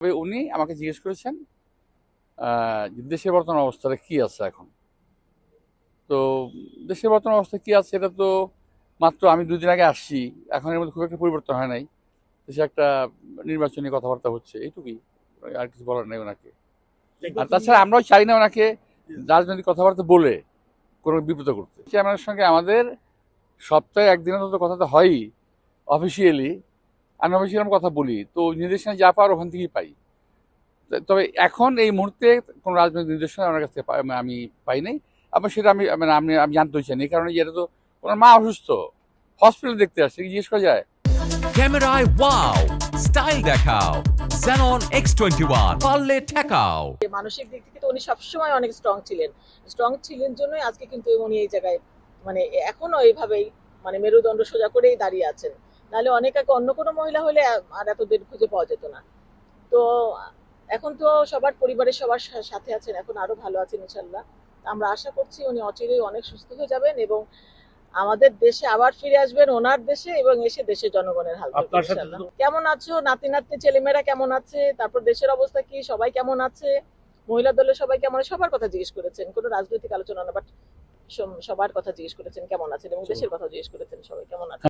তবে উনি আমাকে জিজ্ঞেস করেছেন যে দেশের বর্তমান অবস্থাটা কি আছে এখন। তো দেশের বর্তমান অবস্থা কি আছে এটা তো মাত্র আমি 2 দিন আগে আসছি, এখন এর মধ্যে খুব একটা পরিবর্তন হয় নাই। দেশে একটা নির্বাচনী কথাবার্তা হচ্ছে, এইটুকুই, আর কিছু বলার নেই ওনাকে। আর তাছাড়া আমরাও চাই না ওনাকে রাজনৈতিক কথাবার্তা বলে কোনো বিব্রত করতে। চেয়ারম্যানের সঙ্গে আমাদের সপ্তাহে একদিনের মতো কথা তো হয়ই অফিসিয়ালি, আনঅফিসিয়াল আমরা কথা বলি, তো নির্দেশনা যা পাওয়ার ওখান থেকেই পাই। তবে এখন এই মুহূর্তে কোনো রাজনৈতিক নির্দেশনা আমার কাছে আমি পাই নাই। আবার সেটা আমি জানতেও চাই না, এই কারণে যে এটা তো ওনার মা অসুস্থ, হসপিটালে দেখতে আসছে, জিজ্ঞেস করা যায়। ক্যামেরায় ওয়াও, স্টাইল দেখাও, Xenon X21 পারলে ঠেকাও। মানসিক দিক থেকে তো উনি সবসময় অনেক স্ট্রং ছিলেন জন্যই আজকে কিন্তু উনি এই জায়গায় মানে এখনো এইভাবেই মানে মেরুদণ্ড সোজা করেই দাঁড়িয়ে আছেন। নাহলে অনেক আগে অন্য কোনো মহিলা হলে আর এতদিন খুঁজে পাওয়া যেত না। তো এখন তো সবার পরিবারের সবার সাথে আছেন, এখন আরো ভালো আছেন ইনশাল্লাহ। আমরা আশা করছি উনি অচিরেই অনেক সুস্থ হয়ে যাবেন এবং আমাদের দেশে আবার ফিরে আসবেন, ওনার দেশে, এবং এসে দেশের জনগণের হাল ধরবেন ইনশাআল্লাহ। কেমন আছো, নাতি নাতনি ছেলেমেয়েরা কেমন আছে, তারপর দেশের অবস্থা কি, সবাই কেমন আছে, মহিলা দলের সবাই কেমন আছে, সবার কথা জিজ্ঞেস করেছেন। কোনো রাজনৈতিক আলোচনা না, বাট সবার কথা জিজ্ঞেস করেছেন কেমন আছেন, এবং দেশের কথা জিজ্ঞেস করেছেন সবাই কেমন আছে।